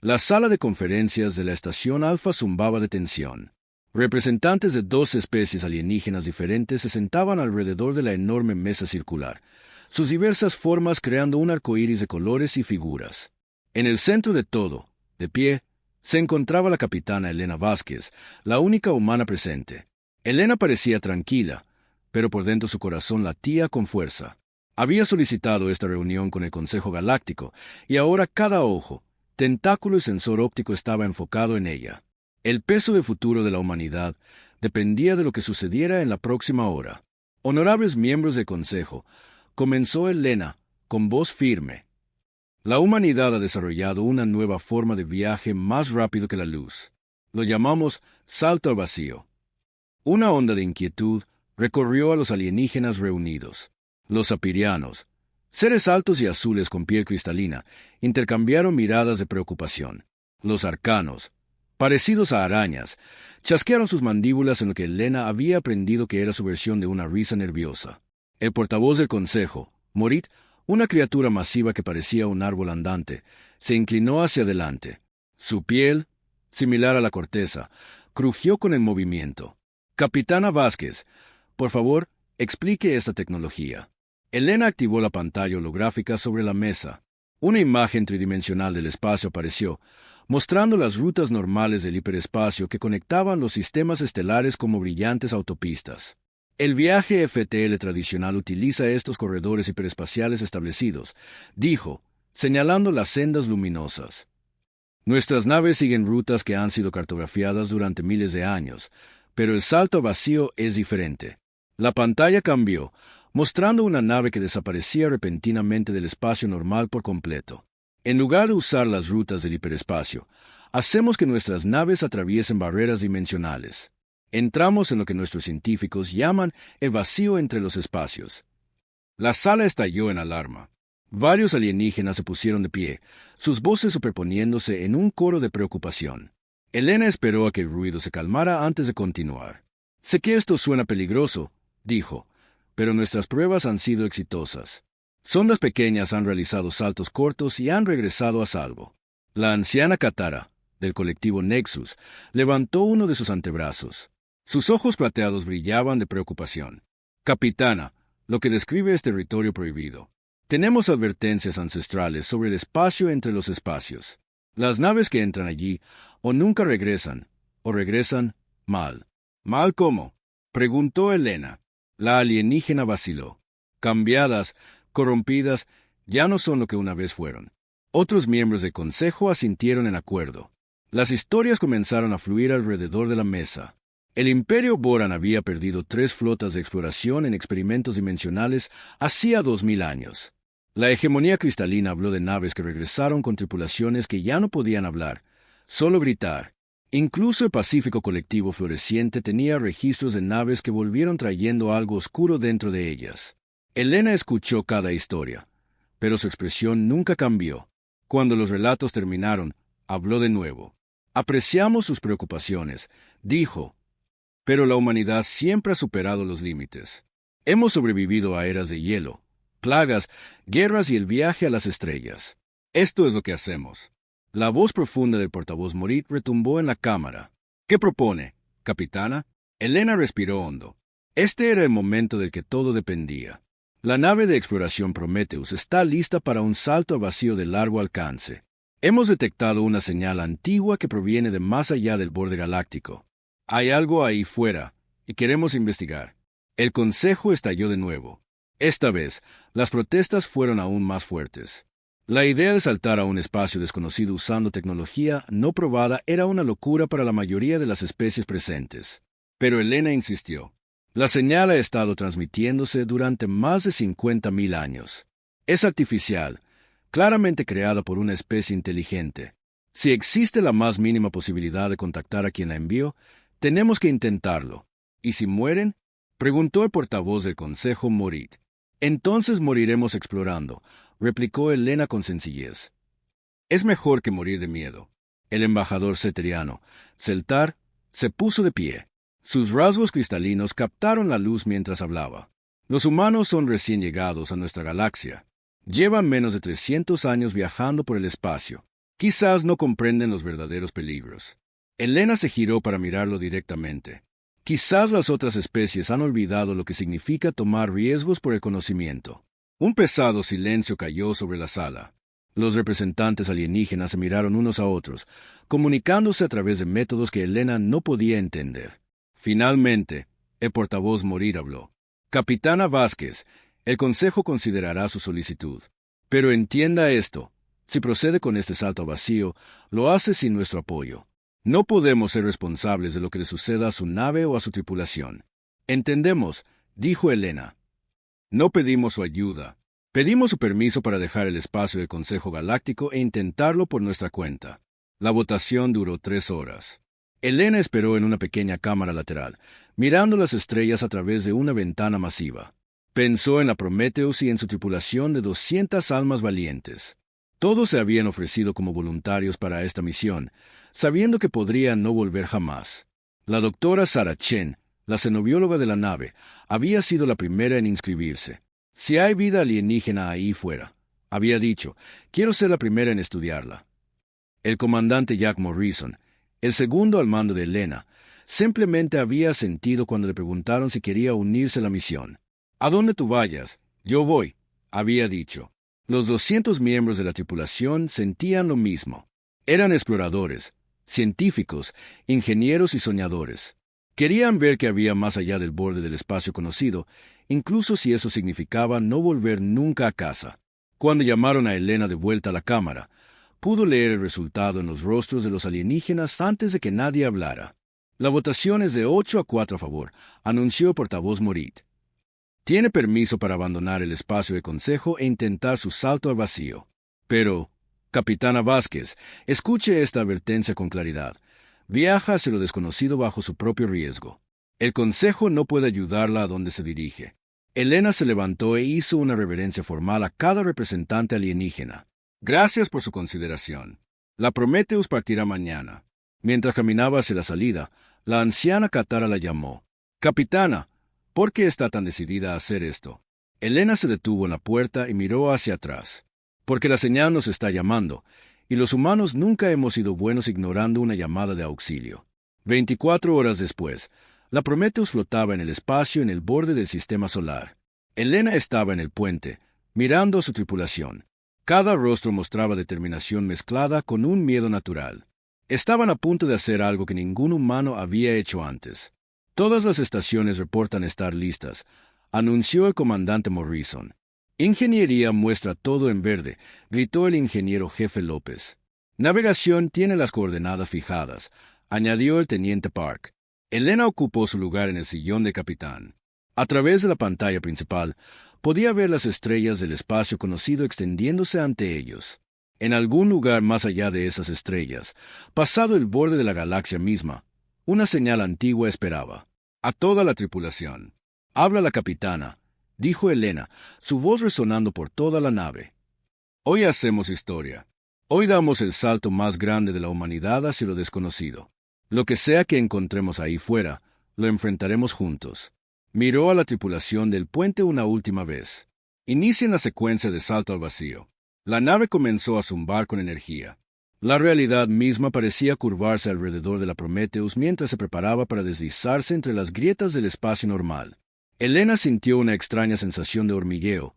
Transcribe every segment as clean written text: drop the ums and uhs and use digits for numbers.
La sala de conferencias de la estación Alfa zumbaba de tensión. Representantes de 2 especies alienígenas diferentes se sentaban alrededor de la enorme mesa circular, sus diversas formas creando un arcoíris de colores y figuras. En el centro de todo, de pie, se encontraba la capitana Elena Vázquez, la única humana presente. Elena parecía tranquila, pero por dentro su corazón latía con fuerza. Había solicitado esta reunión con el Consejo Galáctico, y ahora cada ojo, tentáculo y sensor óptico estaba enfocado en ella. El peso de futuro de la humanidad dependía de lo que sucediera en la próxima hora. Honorables miembros del Consejo, comenzó Elena, con voz firme. La humanidad ha desarrollado una nueva forma de viaje más rápido que la luz. Lo llamamos salto al vacío. Una onda de inquietud recorrió a los alienígenas reunidos. Los apirianos, seres altos y azules con piel cristalina, intercambiaron miradas de preocupación. Los arcanos, parecidos a arañas, chasquearon sus mandíbulas en lo que Elena había aprendido que era su versión de una risa nerviosa. El portavoz del consejo, Morit, una criatura masiva que parecía un árbol andante, se inclinó hacia adelante. Su piel, similar a la corteza, crujió con el movimiento. Capitana Vázquez, por favor, explique esta tecnología. Elena activó la pantalla holográfica sobre la mesa. Una imagen tridimensional del espacio apareció, mostrando las rutas normales del hiperespacio que conectaban los sistemas estelares como brillantes autopistas. El viaje FTL tradicional utiliza estos corredores hiperespaciales establecidos, dijo, señalando las sendas luminosas. Nuestras naves siguen rutas que han sido cartografiadas durante miles de años, pero el salto vacío es diferente. La pantalla cambió, mostrando una nave que desaparecía repentinamente del espacio normal por completo. En lugar de usar las rutas del hiperespacio, hacemos que nuestras naves atraviesen barreras dimensionales. Entramos en lo que nuestros científicos llaman el vacío entre los espacios. La sala estalló en alarma. Varios alienígenas se pusieron de pie, sus voces superponiéndose en un coro de preocupación. Elena esperó a que el ruido se calmara antes de continuar. Sé que esto suena peligroso, dijo, pero nuestras pruebas han sido exitosas. Sondas pequeñas han realizado saltos cortos y han regresado a salvo. La anciana Katara, del colectivo Nexus, levantó uno de sus antebrazos. Sus ojos plateados brillaban de preocupación. Capitana, lo que describe es territorio prohibido. Tenemos advertencias ancestrales sobre el espacio entre los espacios. Las naves que entran allí o nunca regresan, o regresan mal. ¿Mal cómo?, preguntó Elena. La alienígena vaciló. Cambiadas, corrompidas, ya no son lo que una vez fueron. Otros miembros del consejo asintieron en acuerdo. Las historias comenzaron a fluir alrededor de la mesa. El Imperio Boran había perdido 3 flotas de exploración en experimentos dimensionales hacía 2000 años. La hegemonía cristalina habló de naves que regresaron con tripulaciones que ya no podían hablar, solo gritar. Incluso el Pacífico Colectivo Floreciente tenía registros de naves que volvieron trayendo algo oscuro dentro de ellas. Elena escuchó cada historia, pero su expresión nunca cambió. Cuando los relatos terminaron, habló de nuevo. Apreciamos sus preocupaciones, dijo, pero la humanidad siempre ha superado los límites. Hemos sobrevivido a eras de hielo, plagas, guerras y el viaje a las estrellas. Esto es lo que hacemos. La voz profunda del portavoz Morit retumbó en la cámara. ¿Qué propone, capitana? Elena respiró hondo. Este era el momento del que todo dependía. La nave de exploración Prometheus está lista para un salto al vacío de largo alcance. Hemos detectado una señal antigua que proviene de más allá del borde galáctico. Hay algo ahí fuera, y queremos investigar. El consejo estalló de nuevo. Esta vez, las protestas fueron aún más fuertes. La idea de saltar a un espacio desconocido usando tecnología no probada era una locura para la mayoría de las especies presentes. Pero Elena insistió. La señal ha estado transmitiéndose durante más de 50.000 años. Es artificial, claramente creada por una especie inteligente. Si existe la más mínima posibilidad de contactar a quien la envió, tenemos que intentarlo. ¿Y si mueren?, preguntó el portavoz del consejo Morit. Entonces moriremos explorando, replicó Elena con sencillez. Es mejor que morir de miedo. El embajador ceteriano, Celtar, se puso de pie. Sus rasgos cristalinos captaron la luz mientras hablaba. Los humanos son recién llegados a nuestra galaxia. Llevan menos de 300 años viajando por el espacio. Quizás no comprenden los verdaderos peligros. Elena se giró para mirarlo directamente. Quizás las otras especies han olvidado lo que significa tomar riesgos por el conocimiento. Un pesado silencio cayó sobre la sala. Los representantes alienígenas se miraron unos a otros, comunicándose a través de métodos que Elena no podía entender. Finalmente, el portavoz Morir habló. Capitana Vázquez, el Consejo considerará su solicitud. Pero entienda esto, si procede con este salto al vacío, lo hace sin nuestro apoyo. No podemos ser responsables de lo que le suceda a su nave o a su tripulación. Entendemos, dijo Elena. No pedimos su ayuda. Pedimos su permiso para dejar el espacio del Consejo Galáctico e intentarlo por nuestra cuenta. La votación duró 3 horas. Elena esperó en una pequeña cámara lateral, mirando las estrellas a través de una ventana masiva. Pensó en la Prometheus y en su tripulación de 200 almas valientes. Todos se habían ofrecido como voluntarios para esta misión, sabiendo que podrían no volver jamás. La doctora Sarah Chen, la xenobióloga de la nave, había sido la primera en inscribirse. Si hay vida alienígena ahí fuera, había dicho, quiero ser la primera en estudiarla. El comandante Jack Morrison, el segundo al mando de Elena, simplemente había asentido cuando le preguntaron si quería unirse a la misión. «¿A dónde tú vayas? Yo voy», había dicho. Los 200 miembros de la tripulación sentían lo mismo. Eran exploradores, científicos, ingenieros y soñadores. Querían ver qué había más allá del borde del espacio conocido, incluso si eso significaba no volver nunca a casa. Cuando llamaron a Elena de vuelta a la cámara, pudo leer el resultado en los rostros de los alienígenas antes de que nadie hablara. La votación es de 8-4 a favor, anunció el portavoz Morit. Tiene permiso para abandonar el espacio de consejo e intentar su salto al vacío. Pero, Capitana Vázquez, escuche esta advertencia con claridad. Viaja hacia lo desconocido bajo su propio riesgo. El consejo no puede ayudarla a donde se dirige. Elena se levantó e hizo una reverencia formal a cada representante alienígena. Gracias por su consideración. La Prometheus partirá mañana. Mientras caminaba hacia la salida, la anciana Katara la llamó. Capitana, ¿por qué está tan decidida a hacer esto? Elena se detuvo en la puerta y miró hacia atrás. Porque la señal nos está llamando, y los humanos nunca hemos sido buenos ignorando una llamada de auxilio. 24 horas después, la Prometheus flotaba en el espacio en el borde del sistema solar. Elena estaba en el puente, mirando a su tripulación. Cada rostro mostraba determinación mezclada con un miedo natural. Estaban a punto de hacer algo que ningún humano había hecho antes. Todas las estaciones reportan estar listas, anunció el comandante Morrison. Ingeniería muestra todo en verde, gritó el ingeniero jefe López. Navegación tiene las coordenadas fijadas, añadió el teniente Park. Elena ocupó su lugar en el sillón de capitán. A través de la pantalla principal, podía ver las estrellas del espacio conocido extendiéndose ante ellos. En algún lugar más allá de esas estrellas, pasado el borde de la galaxia misma, una señal antigua esperaba. A toda la tripulación. Habla la capitana, dijo Elena, su voz resonando por toda la nave. Hoy hacemos historia. Hoy damos el salto más grande de la humanidad hacia lo desconocido. Lo que sea que encontremos ahí fuera, lo enfrentaremos juntos. Miró a la tripulación del puente una última vez. Inicien la secuencia de salto al vacío. La nave comenzó a zumbar con energía. La realidad misma parecía curvarse alrededor de la Prometheus mientras se preparaba para deslizarse entre las grietas del espacio normal. Elena sintió una extraña sensación de hormigueo,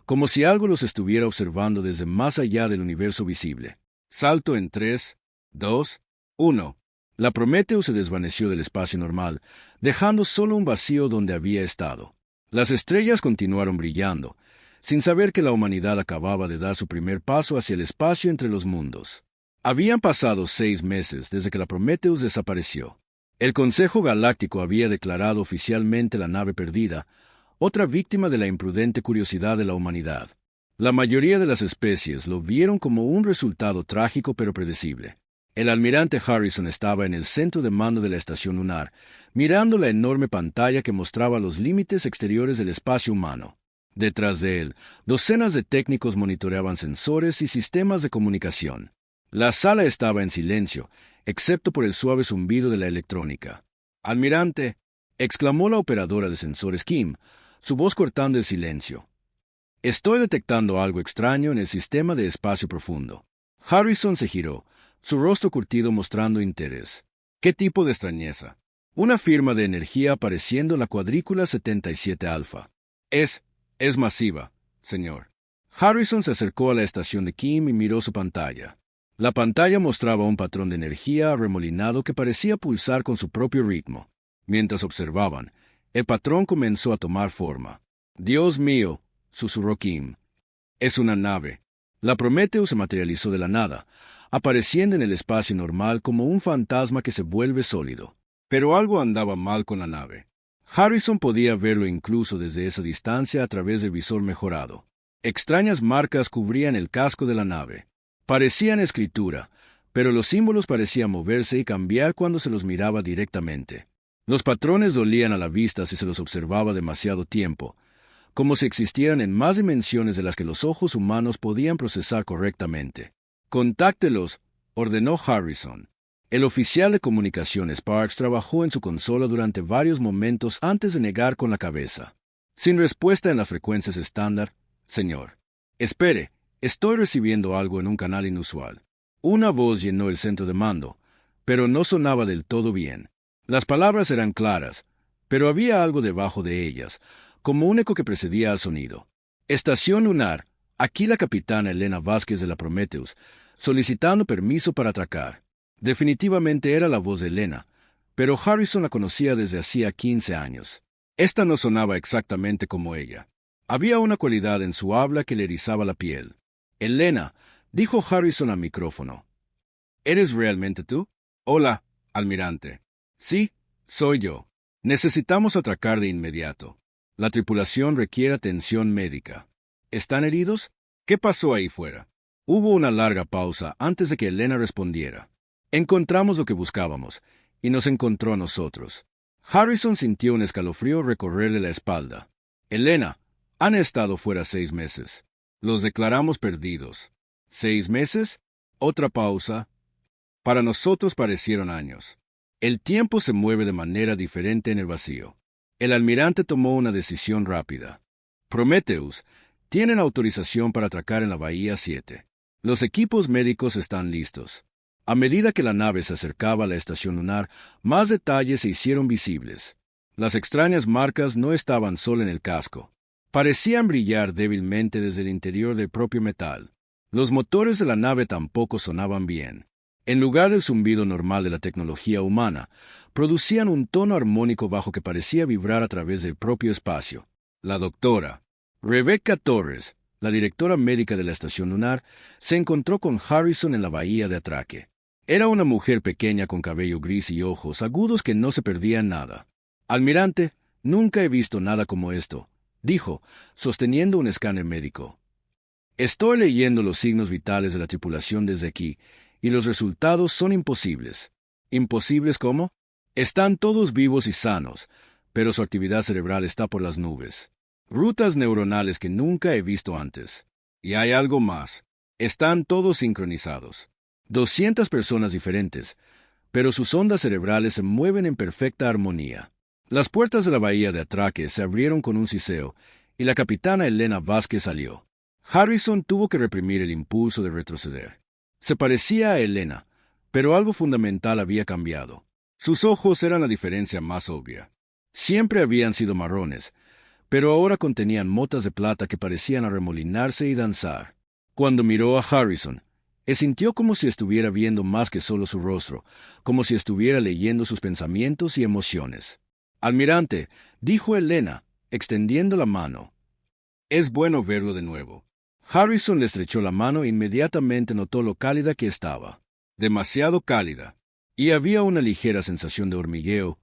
como si algo los estuviera observando desde más allá del universo visible. Salto en 3, 2, 1. La Prometheus se desvaneció del espacio normal, dejando solo un vacío donde había estado. Las estrellas continuaron brillando, sin saber que la humanidad acababa de dar su primer paso hacia el espacio entre los mundos. Habían pasado 6 meses desde que la Prometheus desapareció. El Consejo Galáctico había declarado oficialmente la nave perdida, otra víctima de la imprudente curiosidad de la humanidad. La mayoría de las especies lo vieron como un resultado trágico pero predecible. El almirante Harrison estaba en el centro de mando de la estación lunar, mirando la enorme pantalla que mostraba los límites exteriores del espacio humano. Detrás de él, docenas de técnicos monitoreaban sensores y sistemas de comunicación. La sala estaba en silencio, excepto por el suave zumbido de la electrónica. «Almirante», exclamó la operadora de sensores Kim, su voz cortando el silencio. «Estoy detectando algo extraño en el sistema de espacio profundo». Harrison se giró, su rostro curtido mostrando interés. ¿Qué tipo de extrañeza? Una firma de energía apareciendo en la cuadrícula 77 Alfa. Es masiva, señor. Harrison se acercó a la estación de Kim y miró su pantalla. La pantalla mostraba un patrón de energía arremolinado que parecía pulsar con su propio ritmo. Mientras observaban, el patrón comenzó a tomar forma. «Dios mío», susurró Kim. «Es una nave». La Prometheus se materializó de la nada, apareciendo en el espacio normal como un fantasma que se vuelve sólido. Pero algo andaba mal con la nave. Harrison podía verlo incluso desde esa distancia a través del visor mejorado. Extrañas marcas cubrían el casco de la nave. Parecían escritura, pero los símbolos parecían moverse y cambiar cuando se los miraba directamente. Los patrones dolían a la vista si se los observaba demasiado tiempo, como si existieran en más dimensiones de las que los ojos humanos podían procesar correctamente. «Contáctelos», ordenó Harrison. El oficial de comunicaciones Parks trabajó en su consola durante varios momentos antes de negar con la cabeza. «Sin respuesta en las frecuencias estándar, señor». «Espere, estoy recibiendo algo en un canal inusual». Una voz llenó el centro de mando, pero no sonaba del todo bien. Las palabras eran claras, pero había algo debajo de ellas, como un eco que precedía al sonido. «Estación lunar, aquí la capitana Elena Vázquez de la Prometheus, solicitando permiso para atracar». Definitivamente era la voz de Elena, pero Harrison la conocía desde hacía 15 años. Esta no sonaba exactamente como ella. Había una cualidad en su habla que le erizaba la piel. «Elena», dijo Harrison al micrófono. «¿Eres realmente tú?» «Hola, almirante». «Sí, soy yo. Necesitamos atracar de inmediato. La tripulación requiere atención médica». «¿Están heridos? ¿Qué pasó ahí fuera?» Hubo una larga pausa antes de que Elena respondiera. «Encontramos lo que buscábamos, y nos encontró a nosotros». Harrison sintió un escalofrío recorrerle la espalda. «Elena, han estado fuera 6 meses. Los declaramos perdidos». «¿6 meses?» Otra pausa. Para nosotros parecieron años. El tiempo se mueve de manera diferente en el vacío. El almirante tomó una decisión rápida. «Prometheus, tienen autorización para atracar en la Bahía 7. Los equipos médicos están listos». A medida que la nave se acercaba a la estación lunar, más detalles se hicieron visibles. Las extrañas marcas no estaban solo en el casco. Parecían brillar débilmente desde el interior del propio metal. Los motores de la nave tampoco sonaban bien. En lugar del zumbido normal de la tecnología humana, producían un tono armónico bajo que parecía vibrar a través del propio espacio. La doctora Rebecca Torres, la directora médica de la estación lunar, se encontró con Harrison en la bahía de atraque. Era una mujer pequeña con cabello gris y ojos agudos que no se perdían nada. «Almirante, nunca he visto nada como esto», dijo, sosteniendo un escáner médico. «Estoy leyendo los signos vitales de la tripulación desde aquí, y los resultados son imposibles». «¿Imposibles cómo?» «Están todos vivos y sanos, pero su actividad cerebral está por las nubes. Rutas neuronales que nunca he visto antes. Y hay algo más. Están todos sincronizados. 200 personas diferentes, pero sus ondas cerebrales se mueven en perfecta armonía». Las puertas de la bahía de atraque se abrieron con un siseo, y la capitana Elena Vázquez salió. Harrison tuvo que reprimir el impulso de retroceder. Se parecía a Elena, pero algo fundamental había cambiado. Sus ojos eran la diferencia más obvia. Siempre habían sido marrones, pero ahora contenían motas de plata que parecían arremolinarse y danzar. Cuando miró a Harrison, sintió como si estuviera viendo más que solo su rostro, como si estuviera leyendo sus pensamientos y emociones. «Almirante», dijo Elena, extendiendo la mano. «Es bueno verlo de nuevo». Harrison le estrechó la mano e inmediatamente notó lo cálida que estaba. Demasiado cálida. Y había una ligera sensación de hormigueo,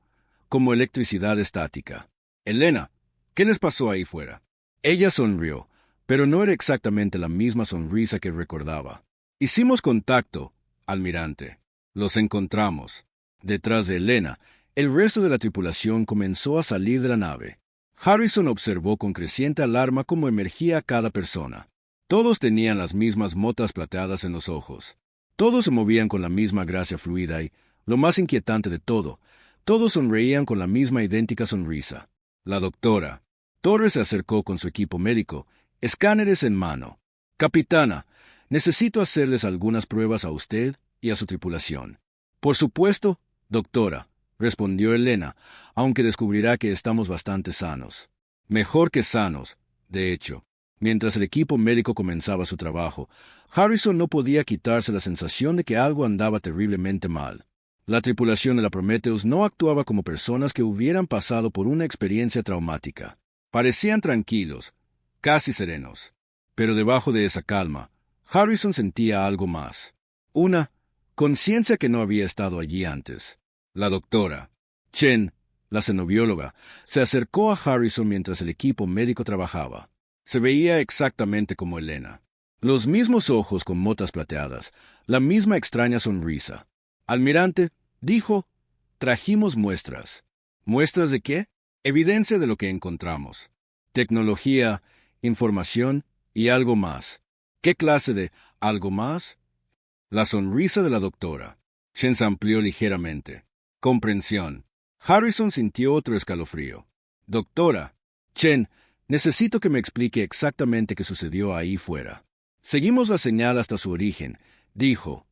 como electricidad estática. «Elena, ¿qué les pasó ahí fuera?» Ella sonrió, pero no era exactamente la misma sonrisa que recordaba. «Hicimos contacto, almirante. Los encontramos». Detrás de Elena, el resto de la tripulación comenzó a salir de la nave. Harrison observó con creciente alarma cómo emergía cada persona. Todos tenían las mismas motas plateadas en los ojos. Todos se movían con la misma gracia fluida y, lo más inquietante de todo, todos sonreían con la misma idéntica sonrisa. La doctora Torres se acercó con su equipo médico, escáneres en mano. «Capitana, necesito hacerles algunas pruebas a usted y a su tripulación. Por supuesto, doctora, respondió Elena, aunque descubrirá que estamos bastante sanos. Mejor que sanos, de hecho. Mientras el equipo médico comenzaba su trabajo, Harrison no podía quitarse la sensación de que algo andaba terriblemente mal. La tripulación de la Prometheus no actuaba como personas que hubieran pasado por una experiencia traumática. Parecían tranquilos, casi serenos. Pero debajo de esa calma, Harrison sentía algo más. Una conciencia que no había estado allí antes. La doctora Chen, la xenobióloga, se acercó a Harrison mientras el equipo médico trabajaba. Se veía exactamente como Elena. Los mismos ojos con motas plateadas, la misma extraña sonrisa. Almirante, dijo, trajimos muestras. ¿Muestras de qué? Evidencia de lo que encontramos. Tecnología, información y algo más. ¿Qué clase de algo más? La sonrisa de la doctora Chen se amplió ligeramente. Comprensión. Harrison sintió otro escalofrío. Doctora Chen, necesito que me explique exactamente qué sucedió ahí fuera. Seguimos la señal hasta su origen, dijo.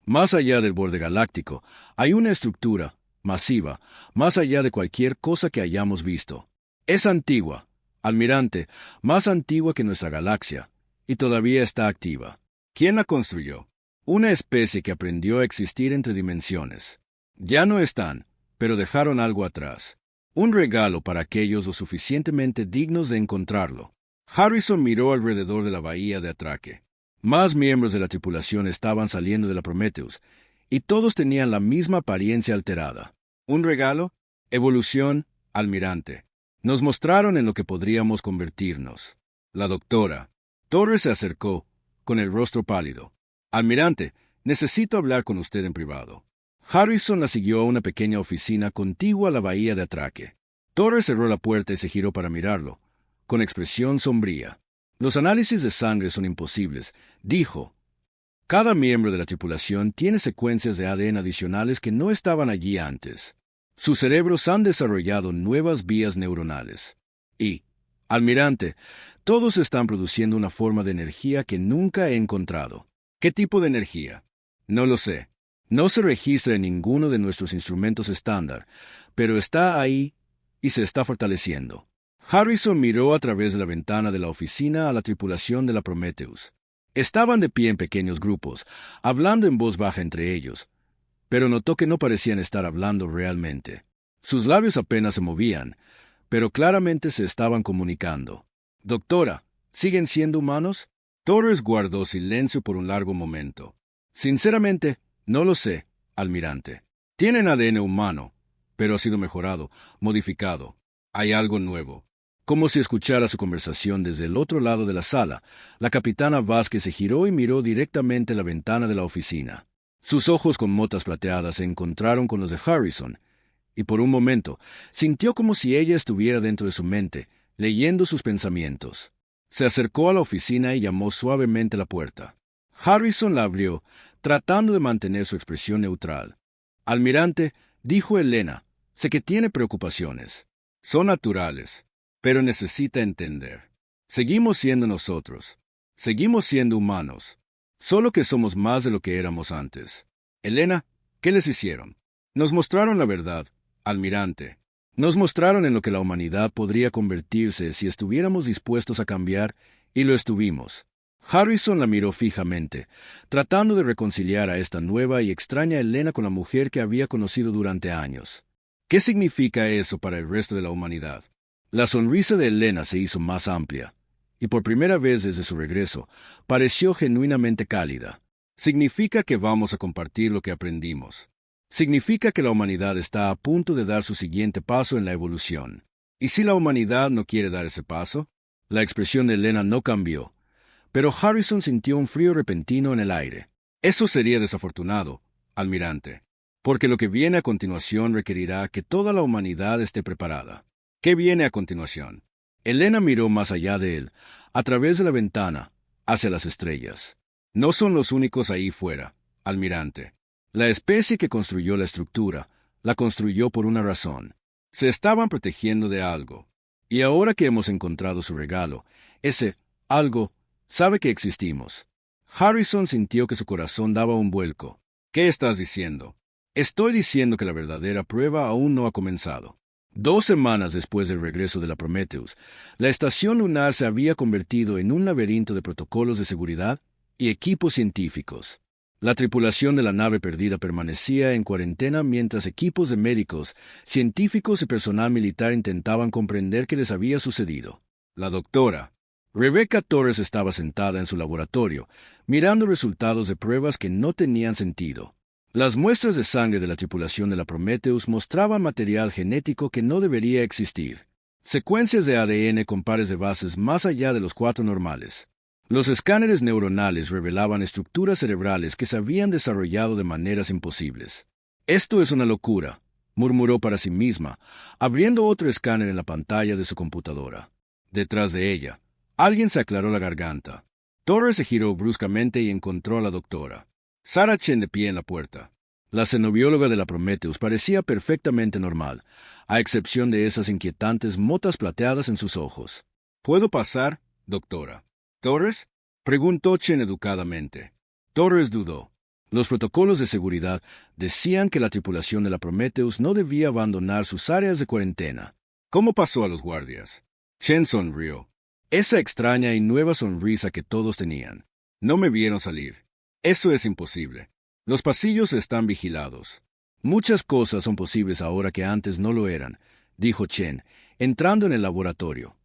Más allá del borde galáctico, hay una estructura masiva, más allá de cualquier cosa que hayamos visto. Es antigua, almirante, más antigua que nuestra galaxia, y todavía está activa. ¿Quién la construyó? Una especie que aprendió a existir entre dimensiones. Ya no están, pero dejaron algo atrás. Un regalo para aquellos lo suficientemente dignos de encontrarlo. Harrison miró alrededor de la bahía de atraque. Más miembros de la tripulación estaban saliendo de la Prometheus, y todos tenían la misma apariencia alterada. ¿Un regalo? Evolución, almirante. Nos mostraron en lo que podríamos convertirnos. La doctora Torres se acercó, con el rostro pálido. Almirante, necesito hablar con usted en privado. Harrison la siguió a una pequeña oficina contigua a la bahía de atraque. Torres cerró la puerta y se giró para mirarlo, con expresión sombría. Los análisis de sangre son imposibles, dijo. Cada miembro de la tripulación tiene secuencias de ADN adicionales que no estaban allí antes. Sus cerebros han desarrollado nuevas vías neuronales. Y, almirante, todos están produciendo una forma de energía que nunca he encontrado. ¿Qué tipo de energía? No lo sé. No se registra en ninguno de nuestros instrumentos estándar, pero está ahí y se está fortaleciendo. Harrison miró a través de la ventana de la oficina a la tripulación de la Prometheus. Estaban de pie en pequeños grupos, hablando en voz baja entre ellos, pero notó que no parecían estar hablando realmente. Sus labios apenas se movían, pero claramente se estaban comunicando. Doctora, ¿siguen siendo humanos? Torres guardó silencio por un largo momento. Sinceramente, no lo sé, almirante. Tienen ADN humano, pero ha sido mejorado, modificado. Hay algo nuevo. Como si escuchara su conversación desde el otro lado de la sala, la capitana Vázquez se giró y miró directamente a la ventana de la oficina. Sus ojos con motas plateadas se encontraron con los de Harrison, y por un momento sintió como si ella estuviera dentro de su mente, leyendo sus pensamientos. Se acercó a la oficina y llamó suavemente a la puerta. Harrison la abrió, tratando de mantener su expresión neutral. Almirante, dijo Elena, sé que tiene preocupaciones. Son naturales, pero necesita entender. Seguimos siendo nosotros. Seguimos siendo humanos. Solo que somos más de lo que éramos antes. Elena, ¿qué les hicieron? Nos mostraron la verdad, almirante. Nos mostraron en lo que la humanidad podría convertirse si estuviéramos dispuestos a cambiar, y lo estuvimos. Harrison la miró fijamente, tratando de reconciliar a esta nueva y extraña Elena con la mujer que había conocido durante años. ¿Qué significa eso para el resto de la humanidad? La sonrisa de Elena se hizo más amplia, y por primera vez desde su regreso, pareció genuinamente cálida. Significa que vamos a compartir lo que aprendimos. Significa que la humanidad está a punto de dar su siguiente paso en la evolución. ¿Y si la humanidad no quiere dar ese paso? La expresión de Elena no cambió, pero Harrison sintió un frío repentino en el aire. Eso sería desafortunado, almirante, porque lo que viene a continuación requerirá que toda la humanidad esté preparada. ¿Qué viene a continuación? Elena miró más allá de él, a través de la ventana, hacia las estrellas. No son los únicos ahí fuera, almirante. La especie que construyó la estructura, la construyó por una razón. Se estaban protegiendo de algo. Y ahora que hemos encontrado su regalo, ese algo sabe que existimos. Harrison sintió que su corazón daba un vuelco. ¿Qué estás diciendo? Estoy diciendo que la verdadera prueba aún no ha comenzado. 2 semanas después del regreso de la Prometheus, la estación lunar se había convertido en un laberinto de protocolos de seguridad y equipos científicos. La tripulación de la nave perdida permanecía en cuarentena mientras equipos de médicos, científicos y personal militar intentaban comprender qué les había sucedido. La doctora Rebecca Torres estaba sentada en su laboratorio, mirando resultados de pruebas que no tenían sentido. Las muestras de sangre de la tripulación de la Prometheus mostraban material genético que no debería existir. Secuencias de ADN con pares de bases más allá de los 4 normales. Los escáneres neuronales revelaban estructuras cerebrales que se habían desarrollado de maneras imposibles. Esto es una locura, murmuró para sí misma, abriendo otro escáner en la pantalla de su computadora. Detrás de ella, alguien se aclaró la garganta. Torres se giró bruscamente y encontró a la doctora Sarah Chen de pie en la puerta. La xenobióloga de la Prometheus parecía perfectamente normal, a excepción de esas inquietantes motas plateadas en sus ojos. ¿Puedo pasar, doctora? ¿Torres? Preguntó Chen educadamente. Torres dudó. Los protocolos de seguridad decían que la tripulación de la Prometheus no debía abandonar sus áreas de cuarentena. ¿Cómo pasó a los guardias? Chen sonrió. Esa extraña y nueva sonrisa que todos tenían. No me vieron salir. Eso es imposible. Los pasillos están vigilados. Muchas cosas son posibles ahora que antes no lo eran, dijo Chen, entrando en el laboratorio.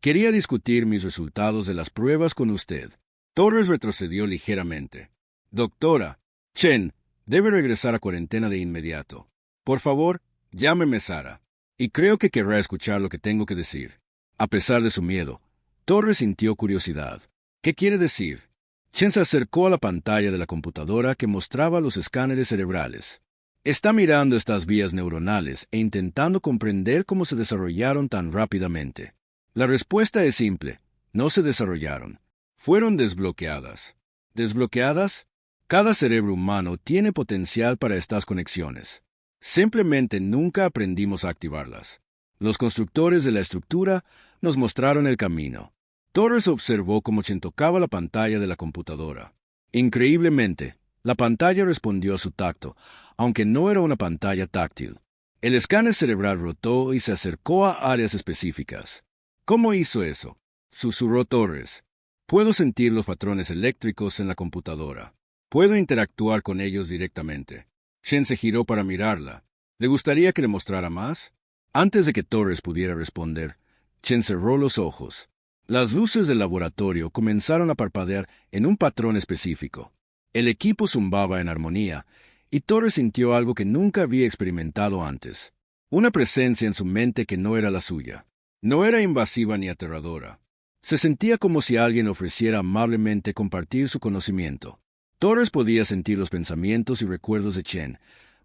Quería discutir mis resultados de las pruebas con usted. Torres retrocedió ligeramente. Doctora, Chen, debe regresar a cuarentena de inmediato. Por favor, llámeme Sara. Y creo que querrá escuchar lo que tengo que decir. A pesar de su miedo, Torres sintió curiosidad. ¿Qué quiere decir? Chen se acercó a la pantalla de la computadora que mostraba los escáneres cerebrales. Está mirando estas vías neuronales e intentando comprender cómo se desarrollaron tan rápidamente. La respuesta es simple. No se desarrollaron. Fueron desbloqueadas. ¿Desbloqueadas? Cada cerebro humano tiene potencial para estas conexiones. Simplemente nunca aprendimos a activarlas. Los constructores de la estructura nos mostraron el camino. Torres observó cómo Chen tocaba la pantalla de la computadora. Increíblemente, la pantalla respondió a su tacto, aunque no era una pantalla táctil. El escáner cerebral rotó y se acercó a áreas específicas. ¿Cómo hizo eso? Susurró Torres. Puedo sentir los patrones eléctricos en la computadora. Puedo interactuar con ellos directamente. Chen se giró para mirarla. ¿Le gustaría que le mostrara más? Antes de que Torres pudiera responder, Chen cerró los ojos. Las luces del laboratorio comenzaron a parpadear en un patrón específico. El equipo zumbaba en armonía, y Torres sintió algo que nunca había experimentado antes. Una presencia en su mente que no era la suya. No era invasiva ni aterradora. Se sentía como si alguien ofreciera amablemente compartir su conocimiento. Torres podía sentir los pensamientos y recuerdos de Chen,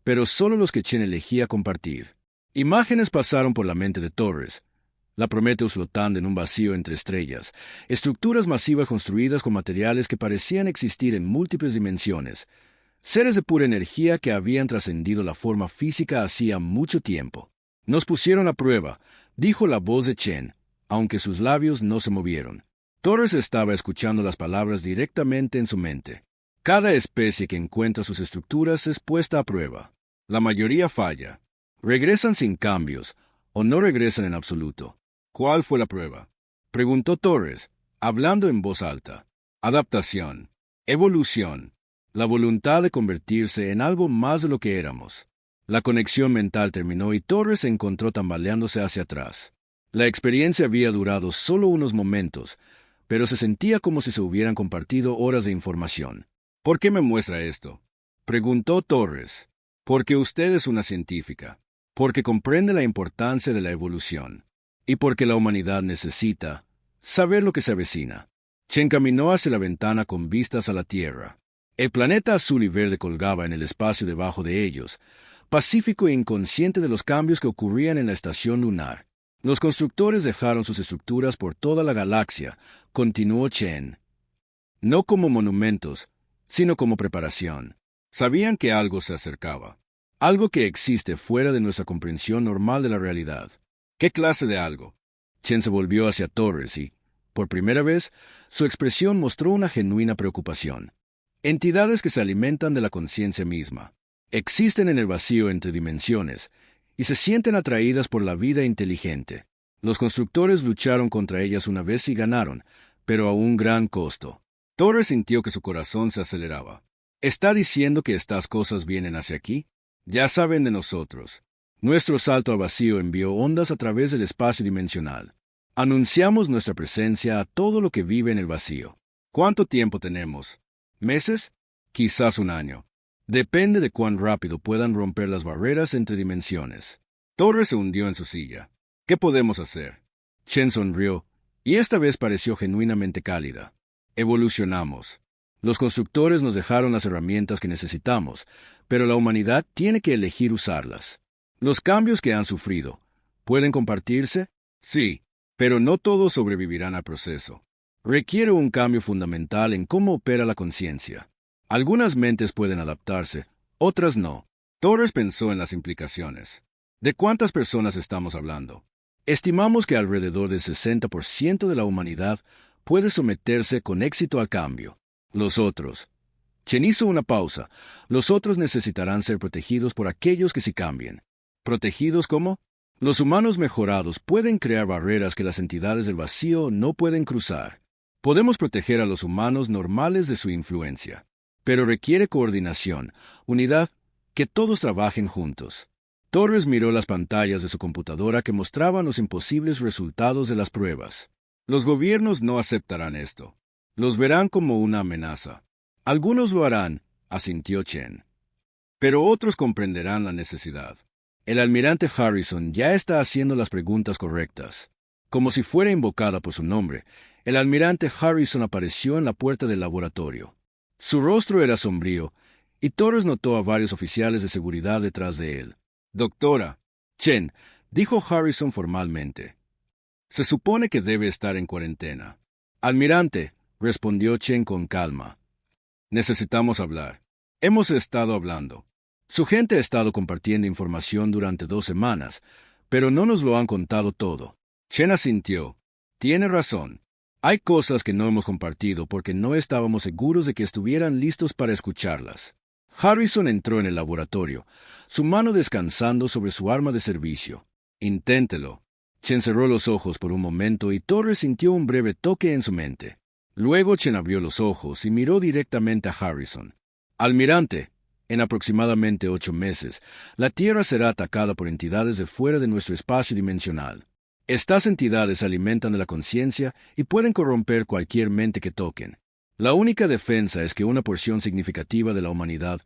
pero solo los que Chen elegía compartir. Imágenes pasaron por la mente de Torres. La Prometheus flotando en un vacío entre estrellas, estructuras masivas construidas con materiales que parecían existir en múltiples dimensiones, seres de pura energía que habían trascendido la forma física hacía mucho tiempo. Nos pusieron a prueba, dijo la voz de Chen, aunque sus labios no se movieron. Torres estaba escuchando las palabras directamente en su mente. Cada especie que encuentra sus estructuras es puesta a prueba. La mayoría falla. Regresan sin cambios, o no regresan en absoluto. ¿Cuál fue la prueba? Preguntó Torres, hablando en voz alta. Adaptación. Evolución. La voluntad de convertirse en algo más de lo que éramos. La conexión mental terminó y Torres se encontró tambaleándose hacia atrás. La experiencia había durado solo unos momentos, pero se sentía como si se hubieran compartido horas de información. ¿Por qué me muestra esto? Preguntó Torres. Porque usted es una científica. Porque comprende la importancia de la evolución. Y porque la humanidad necesita saber lo que se avecina. Chen caminó hacia la ventana con vistas a la Tierra. El planeta azul y verde colgaba en el espacio debajo de ellos, pacífico e inconsciente de los cambios que ocurrían en la estación lunar. Los constructores dejaron sus estructuras por toda la galaxia, continuó Chen. No como monumentos, sino como preparación. Sabían que algo se acercaba. Algo que existe fuera de nuestra comprensión normal de la realidad. ¿Qué clase de algo? Chen se volvió hacia Torres y, Por primera vez, su expresión mostró una genuina preocupación. Entidades que se alimentan de la conciencia misma. Existen en el vacío entre dimensiones y se sienten atraídas por la vida inteligente. Los constructores lucharon contra ellas una vez y ganaron, pero a un gran costo. Torres sintió que su corazón se aceleraba. ¿Está diciendo que estas cosas vienen hacia aquí? Ya saben de nosotros. Nuestro salto al vacío envió ondas a través del espacio dimensional. Anunciamos nuestra presencia a todo lo que vive en el vacío. ¿Cuánto tiempo tenemos? ¿Meses? Quizás un año. Depende de cuán rápido puedan romper las barreras entre dimensiones. Torres se hundió en su silla. ¿Qué podemos hacer? Chen sonrió, y esta vez pareció genuinamente cálida. Evolucionamos. Los constructores nos dejaron las herramientas que necesitamos, pero la humanidad tiene que elegir usarlas. Los cambios que han sufrido, ¿pueden compartirse? Sí, pero no todos sobrevivirán al proceso. Requiere un cambio fundamental en cómo opera la conciencia. Algunas mentes pueden adaptarse, otras no. Torres pensó en las implicaciones. ¿De cuántas personas estamos hablando? Estimamos que alrededor del 60% de la humanidad puede someterse con éxito al cambio. Los otros. Chen hizo una pausa. Los otros necesitarán ser protegidos por aquellos que sí cambien. ¿Protegidos cómo? Los humanos mejorados pueden crear barreras que las entidades del vacío no pueden cruzar. Podemos proteger a los humanos normales de su influencia. Pero requiere coordinación, unidad, que todos trabajen juntos. Torres miró las pantallas de su computadora que mostraban los imposibles resultados de las pruebas. Los gobiernos no aceptarán esto. Los verán como una amenaza. Algunos lo harán, asintió Chen. Pero otros comprenderán la necesidad. El almirante Harrison ya está haciendo las preguntas correctas. Como si fuera invocada por su nombre, el almirante Harrison apareció en la puerta del laboratorio. Su rostro era sombrío, y Torres notó a varios oficiales de seguridad detrás de él. Doctora, Chen, dijo Harrison formalmente. Se supone que debe estar en cuarentena. Almirante, respondió Chen con calma. Necesitamos hablar. Hemos estado hablando. Su gente ha estado compartiendo información durante 2 semanas, pero no nos lo han contado todo. Chen asintió. Tiene razón. Hay cosas que no hemos compartido porque no estábamos seguros de que estuvieran listos para escucharlas. Harrison entró en el laboratorio, su mano descansando sobre su arma de servicio. Inténtelo. Chen cerró los ojos por un momento y Torres sintió un breve toque en su mente. Luego Chen abrió los ojos y miró directamente a Harrison. Almirante, en aproximadamente 8 meses, la Tierra será atacada por entidades de fuera de nuestro espacio dimensional. Estas entidades se alimentan de la conciencia y pueden corromper cualquier mente que toquen. La única defensa es que una porción significativa de la humanidad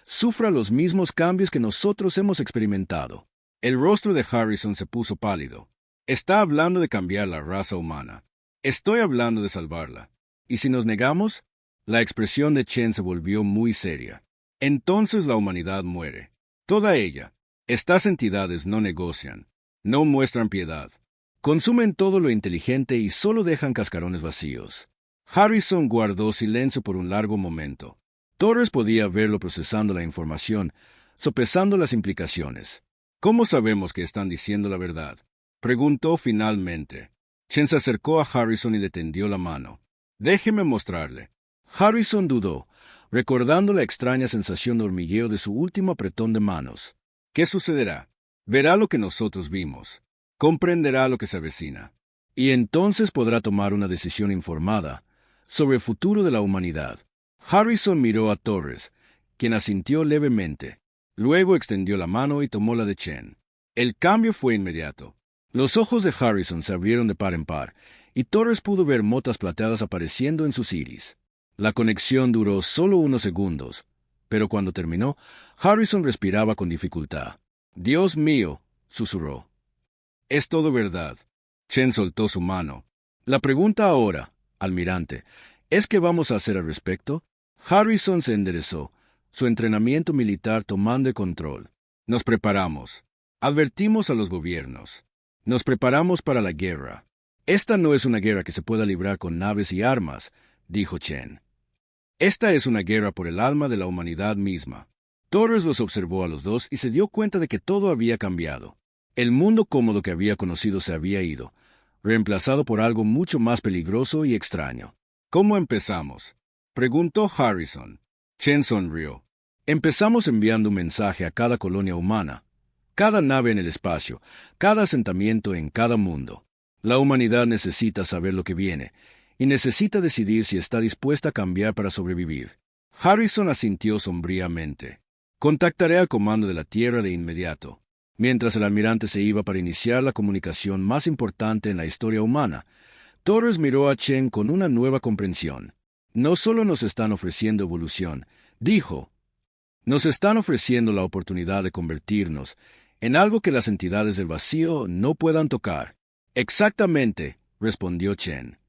sufra los mismos cambios que nosotros hemos experimentado. El rostro de Harrison se puso pálido. Está hablando de cambiar la raza humana. Estoy hablando de salvarla. ¿Y si nos negamos? La expresión de Chen se volvió muy seria. Entonces la humanidad muere. Toda ella. Estas entidades no negocian. No muestran piedad. Consumen todo lo inteligente y solo dejan cascarones vacíos. Harrison guardó silencio por un largo momento. Torres podía verlo procesando la información, sopesando las implicaciones. ¿Cómo sabemos que están diciendo la verdad? Preguntó finalmente. Chen se acercó a Harrison y le tendió la mano. Déjeme mostrarle. Harrison dudó, recordando la extraña sensación de hormigueo de su último apretón de manos. ¿Qué sucederá? Verá lo que nosotros vimos. Comprenderá lo que se avecina. Y entonces podrá tomar una decisión informada sobre el futuro de la humanidad. Harrison miró a Torres, quien asintió levemente. Luego extendió la mano y tomó la de Chen. El cambio fue inmediato. Los ojos de Harrison se abrieron de par en par, y Torres pudo ver motas plateadas apareciendo en sus iris. La conexión duró solo unos segundos, pero cuando terminó, Harrison respiraba con dificultad. «Dios mío», susurró. «Es todo verdad». Chen soltó su mano. «La pregunta ahora, almirante, ¿es qué vamos a hacer al respecto?» Harrison se enderezó, su entrenamiento militar tomando el control. «Nos preparamos. Advertimos a los gobiernos. Nos preparamos para la guerra. Esta no es una guerra que se pueda librar con naves y armas», dijo Chen. «Esta es una guerra por el alma de la humanidad misma». Torres los observó a los dos y se dio cuenta de que todo había cambiado. El mundo cómodo que había conocido se había ido. reemplazado por algo mucho más peligroso y extraño. ¿Cómo empezamos?, preguntó Harrison. Chen sonrió. Empezamos enviando un mensaje a cada colonia humana, cada nave en el espacio, cada asentamiento en cada mundo. La humanidad necesita saber lo que viene, y necesita decidir si está dispuesta a cambiar para sobrevivir. Harrison asintió sombríamente. Contactaré al comando de la Tierra de inmediato. Mientras el almirante se iba para iniciar la comunicación más importante en la historia humana, Torres miró a Chen con una nueva comprensión. No solo nos están ofreciendo evolución, dijo, nos están ofreciendo la oportunidad de convertirnos en algo que las entidades del vacío no puedan tocar. Exactamente, respondió Chen.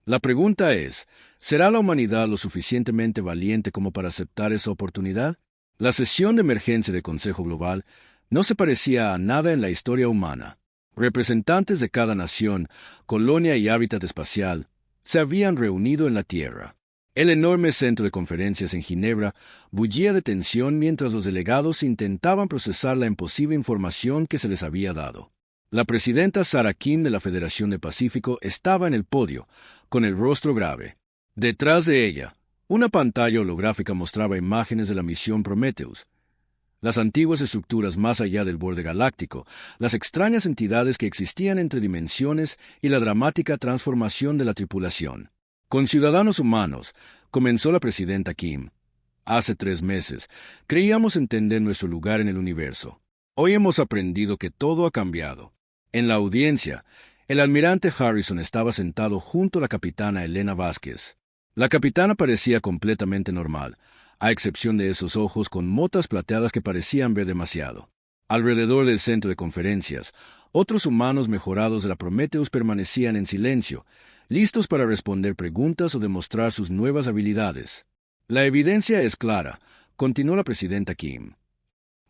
La pregunta es, ¿será la humanidad lo suficientemente valiente como para aceptar esa oportunidad? La sesión de emergencia del Consejo Global no se parecía a nada en la historia humana. Representantes de cada nación, colonia y hábitat espacial se habían reunido en la Tierra. El enorme centro de conferencias en Ginebra bullía de tensión mientras los delegados intentaban procesar la imposible información que se les había dado. La presidenta Sarah Kim de la Federación del Pacífico estaba en el podio, con el rostro grave. Detrás de ella, una pantalla holográfica mostraba imágenes de la misión Prometheus, las antiguas estructuras más allá del borde galáctico, las extrañas entidades que existían entre dimensiones y la dramática transformación de la tripulación. Con ciudadanos humanos, comenzó la presidenta Kim. Hace 3 meses, creíamos entender nuestro lugar en el universo. Hoy hemos aprendido que todo ha cambiado. En la audiencia, el almirante Harrison estaba sentado junto a la capitana Elena Vázquez. La capitana parecía completamente normal, a excepción de esos ojos con motas plateadas que parecían ver demasiado. Alrededor del centro de conferencias, otros humanos mejorados de la Prometheus permanecían en silencio, listos para responder preguntas o demostrar sus nuevas habilidades. La evidencia es clara, continuó la presidenta Kim.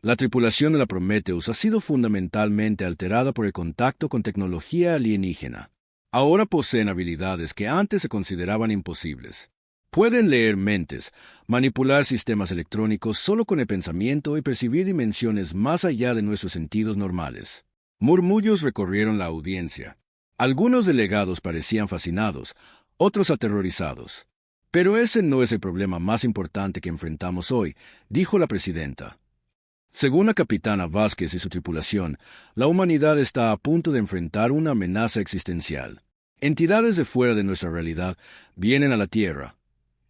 La tripulación de la Prometheus ha sido fundamentalmente alterada por el contacto con tecnología alienígena. Ahora poseen habilidades que antes se consideraban imposibles. Pueden leer mentes, manipular sistemas electrónicos solo con el pensamiento y percibir dimensiones más allá de nuestros sentidos normales. Murmullos recorrieron la audiencia. Algunos delegados parecían fascinados, otros aterrorizados. Pero ese no es el problema más importante que enfrentamos hoy, dijo la presidenta. Según la capitana Vázquez y su tripulación, la humanidad está a punto de enfrentar una amenaza existencial. Entidades de fuera de nuestra realidad vienen a la Tierra,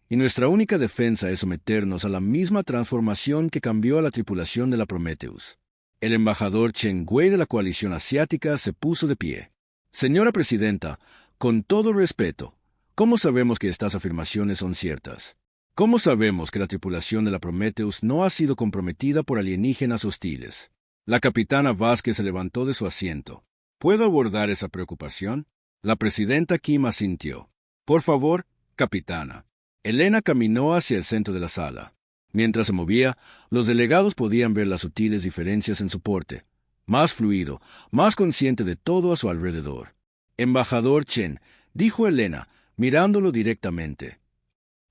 y nuestra única defensa es someternos a la misma transformación que cambió a la tripulación de la Prometheus. El embajador Chen Wei de la coalición asiática se puso de pie. Señora presidenta, con todo respeto, ¿cómo sabemos que estas afirmaciones son ciertas? ¿Cómo sabemos que la tripulación de la Prometheus no ha sido comprometida por alienígenas hostiles? La capitana Vázquez se levantó de su asiento. ¿Puedo abordar esa preocupación? La presidenta Kim asintió. Por favor, capitana. Elena caminó hacia el centro de la sala. Mientras se movía, los delegados podían ver las sutiles diferencias en su porte. Más fluido, más consciente de todo a su alrededor. Embajador Chen, dijo Elena, mirándolo directamente.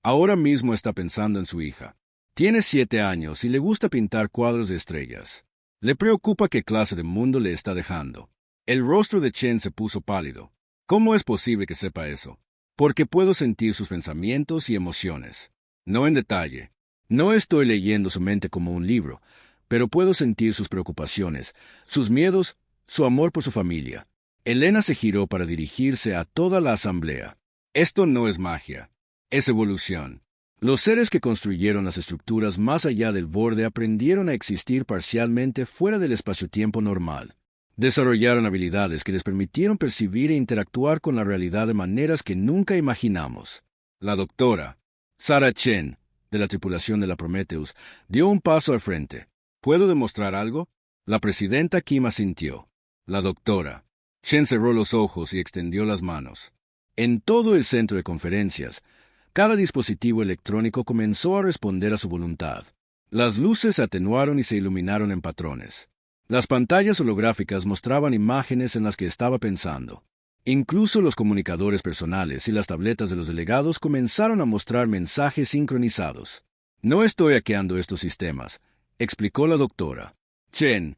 Ahora mismo está pensando en su hija. Tiene 7 años y le gusta pintar cuadros de estrellas. Le preocupa qué clase de mundo le está dejando. El rostro de Chen se puso pálido. ¿Cómo es posible que sepa eso? Porque puedo sentir sus pensamientos y emociones. No en detalle. No estoy leyendo su mente como un libro, pero puedo sentir sus preocupaciones, sus miedos, su amor por su familia. Elena se giró para dirigirse a toda la asamblea. Esto no es magia. Es evolución. Los seres que construyeron las estructuras más allá del borde aprendieron a existir parcialmente fuera del espacio-tiempo normal. Desarrollaron habilidades que les permitieron percibir e interactuar con la realidad de maneras que nunca imaginamos. La doctora Sarah Chen, de la tripulación de la Prometheus, dio un paso al frente. ¿Puedo demostrar algo? La presidenta Kim asintió. La doctora Chen cerró los ojos y extendió las manos. En todo el centro de conferencias, cada dispositivo electrónico comenzó a responder a su voluntad. Las luces se atenuaron y se iluminaron en patrones. Las pantallas holográficas mostraban imágenes en las que estaba pensando. Incluso los comunicadores personales y las tabletas de los delegados comenzaron a mostrar mensajes sincronizados. No estoy hackeando estos sistemas, explicó la doctora Chen.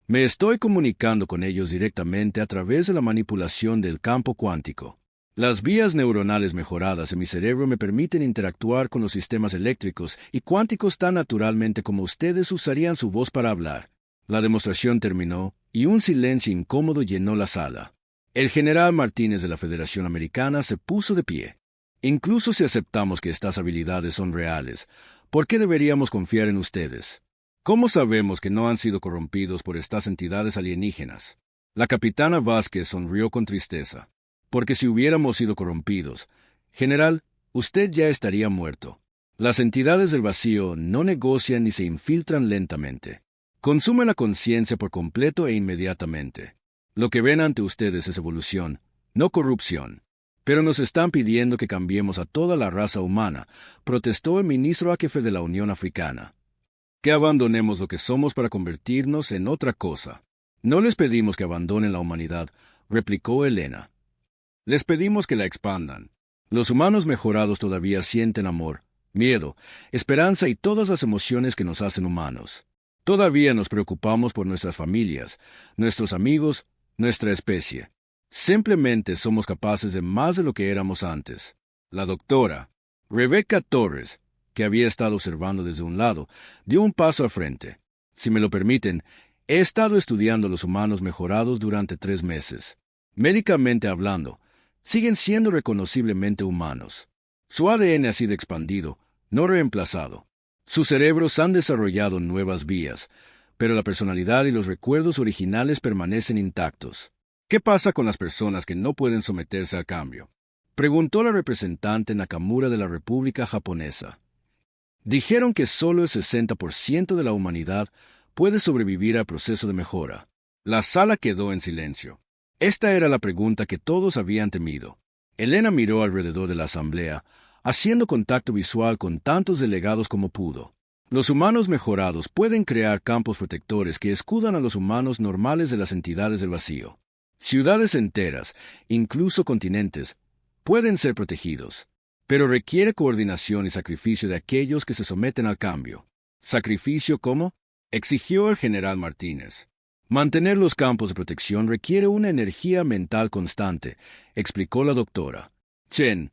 Me estoy comunicando con ellos directamente a través de la manipulación del campo cuántico. Las vías neuronales mejoradas en mi cerebro me permiten interactuar con los sistemas eléctricos y cuánticos tan naturalmente como ustedes usarían su voz para hablar. La demostración terminó y un silencio incómodo llenó la sala. El general Martínez de la Federación Americana se puso de pie. Incluso si aceptamos que estas habilidades son reales, ¿por qué deberíamos confiar en ustedes? ¿Cómo sabemos que no han sido corrompidos por estas entidades alienígenas? La capitana Vázquez sonrió con tristeza. Porque si hubiéramos sido corrompidos, general, usted ya estaría muerto. Las entidades del vacío no negocian ni se infiltran lentamente. Consumen la conciencia por completo e inmediatamente. Lo que ven ante ustedes es evolución, no corrupción. Pero nos están pidiendo que cambiemos a toda la raza humana, protestó el ministro jefe de la Unión Africana. Que abandonemos lo que somos para convertirnos en otra cosa. No les pedimos que abandonen la humanidad, replicó Elena. Les pedimos que la expandan. Los humanos mejorados todavía sienten amor, miedo, esperanza y todas las emociones que nos hacen humanos. Todavía nos preocupamos por nuestras familias, nuestros amigos, nuestra especie. Simplemente somos capaces de más de lo que éramos antes. La doctora Rebecca Torres, que había estado observando desde un lado, dio un paso al frente. Si me lo permiten, he estado estudiando los humanos mejorados durante 3 meses. Médicamente hablando, siguen siendo reconociblemente humanos. Su ADN ha sido expandido, no reemplazado. Sus cerebros han desarrollado nuevas vías, pero la personalidad y los recuerdos originales permanecen intactos. ¿Qué pasa con las personas que no pueden someterse al cambio?, preguntó la representante Nakamura de la República Japonesa. Dijeron que solo el 60% de la humanidad puede sobrevivir al proceso de mejora. La sala quedó en silencio. Esta era la pregunta que todos habían temido. Elena miró alrededor de la asamblea, haciendo contacto visual con tantos delegados como pudo. Los humanos mejorados pueden crear campos protectores que escudan a los humanos normales de las entidades del vacío. Ciudades enteras, incluso continentes, pueden ser protegidos, pero requiere coordinación y sacrificio de aquellos que se someten al cambio. ¿Sacrificio cómo?, exigió el general Martínez. Mantener los campos de protección requiere una energía mental constante, explicó la doctora Chen.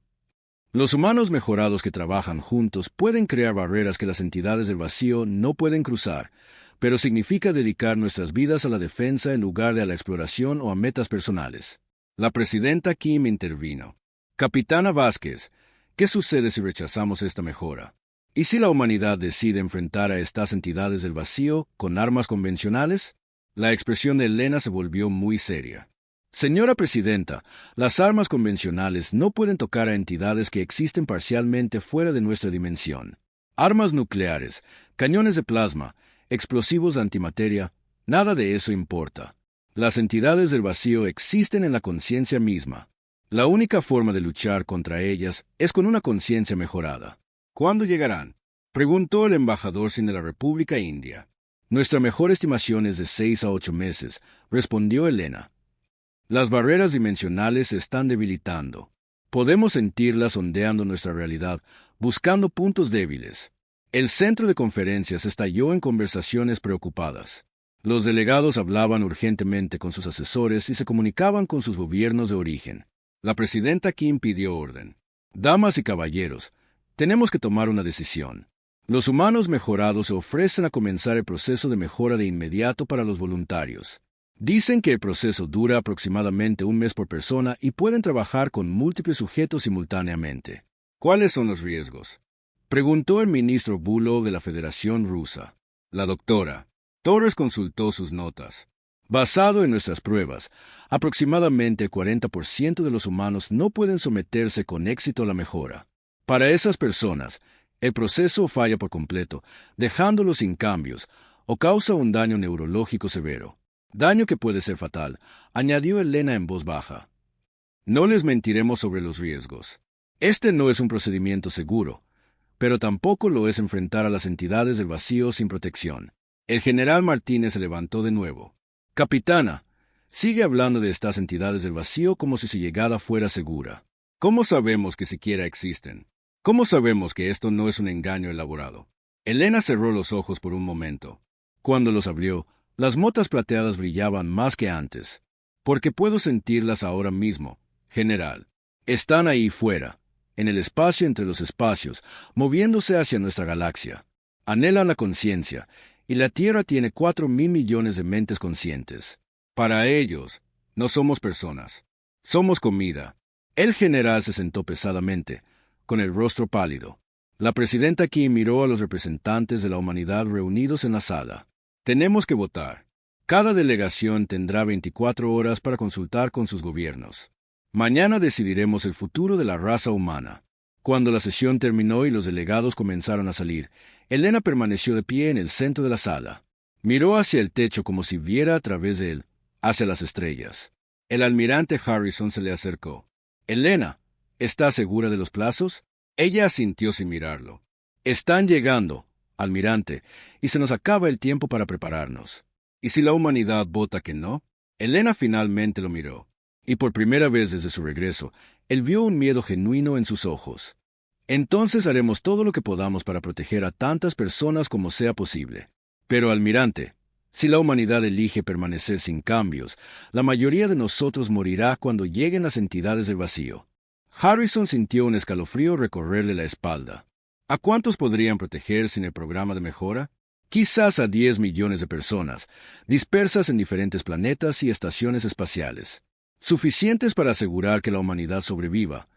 Los humanos mejorados que trabajan juntos pueden crear barreras que las entidades del vacío no pueden cruzar, pero significa dedicar nuestras vidas a la defensa en lugar de a la exploración o a metas personales. La presidenta Kim intervino. Capitana Vázquez, ¿qué sucede si rechazamos esta mejora? ¿Y si la humanidad decide enfrentar a estas entidades del vacío con armas convencionales? La expresión de Elena se volvió muy seria. Señora Presidenta, las armas convencionales no pueden tocar a entidades que existen parcialmente fuera de nuestra dimensión. Armas nucleares, cañones de plasma, explosivos de antimateria, nada de eso importa. Las entidades del vacío existen en la conciencia misma. La única forma de luchar contra ellas es con una conciencia mejorada. ¿Cuándo llegarán?, preguntó el embajador sin de la República India. Nuestra mejor estimación es de 6 a 8 meses, respondió Elena. Las barreras dimensionales se están debilitando. Podemos sentirlas ondeando nuestra realidad, buscando puntos débiles. El centro de conferencias estalló en conversaciones preocupadas. Los delegados hablaban urgentemente con sus asesores y se comunicaban con sus gobiernos de origen. La presidenta Kim pidió orden. Damas y caballeros, tenemos que tomar una decisión. Los humanos mejorados se ofrecen a comenzar el proceso de mejora de inmediato para los voluntarios. Dicen que el proceso dura aproximadamente 1 mes por persona y pueden trabajar con múltiples sujetos simultáneamente. ¿Cuáles son los riesgos?, preguntó el ministro Bulov de la Federación Rusa. La doctora Torres consultó sus notas. Basado en nuestras pruebas, aproximadamente el 40% de los humanos no pueden someterse con éxito a la mejora. Para esas personas, el proceso falla por completo, dejándolos sin cambios, o causa un daño neurológico severo. Daño que puede ser fatal, añadió Elena en voz baja. No les mentiremos sobre los riesgos. Este no es un procedimiento seguro, pero tampoco lo es enfrentar a las entidades del vacío sin protección. El general Martínez se levantó de nuevo. Capitana, sigue hablando de estas entidades del vacío como si su llegada fuera segura. ¿Cómo sabemos que siquiera existen? ¿Cómo sabemos que esto no es un engaño elaborado? Elena cerró los ojos por un momento. Cuando los abrió, Las motas plateadas brillaban más que antes. Porque puedo sentirlas ahora mismo, general. Están ahí fuera, en el espacio entre los espacios, moviéndose hacia nuestra galaxia. Anhelan la conciencia, y la Tierra tiene 4.000 millones de mentes conscientes. Para ellos, no somos personas. Somos comida. El general se sentó pesadamente, con el rostro pálido. La presidenta Kim miró a los representantes de la humanidad reunidos en la sala. Tenemos que votar. Cada delegación tendrá 24 horas para consultar con sus gobiernos. Mañana decidiremos el futuro de la raza humana. Cuando la sesión terminó y los delegados comenzaron a salir, Elena permaneció de pie en el centro de la sala. Miró hacia el techo como si viera a través de él, hacia las estrellas. El almirante Harrison se le acercó. «Elena, ¿estás segura de los plazos?» Ella asintió sin mirarlo. «Están llegando, almirante, y se nos acaba el tiempo para prepararnos. ¿Y si la humanidad vota que no?» Elena finalmente lo miró, y por primera vez desde su regreso, él vio un miedo genuino en sus ojos. «Entonces haremos todo lo que podamos para proteger a tantas personas como sea posible. Pero, almirante, si la humanidad elige permanecer sin cambios, la mayoría de nosotros morirá cuando lleguen las entidades del vacío». Harrison sintió un escalofrío recorrerle la espalda. ¿A cuántos podrían proteger sin el programa de mejora? Quizás a 10 millones de personas, dispersas en diferentes planetas y estaciones espaciales. Suficientes para asegurar que la humanidad sobreviva,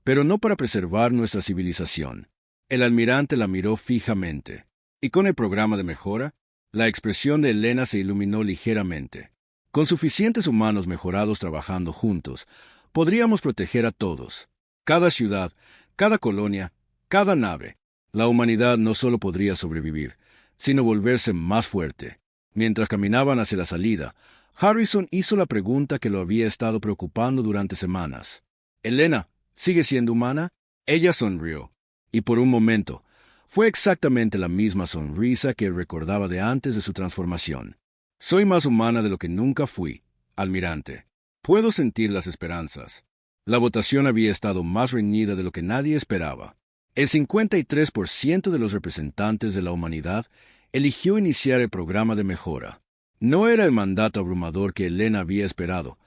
pero no para preservar nuestra civilización. El almirante la miró fijamente. ¿Y con el programa de mejora? La expresión de Elena se iluminó ligeramente. Con suficientes humanos mejorados trabajando juntos, podríamos proteger a todos. Cada ciudad, cada colonia, cada nave. La humanidad no solo podría sobrevivir, sino volverse más fuerte. Mientras caminaban hacia la salida, Harrison hizo la pregunta que lo había estado preocupando durante semanas. «Elena, ¿sigue siendo humana?» Ella sonrió, y por un momento, fue exactamente la misma sonrisa que recordaba de antes de su transformación. «Soy más humana de lo que nunca fui, almirante. Puedo sentir las esperanzas». La votación había estado más reñida de lo que nadie esperaba. El 53% de los representantes de la humanidad eligió iniciar el programa de mejora. No era el mandato abrumador que Elena había esperado,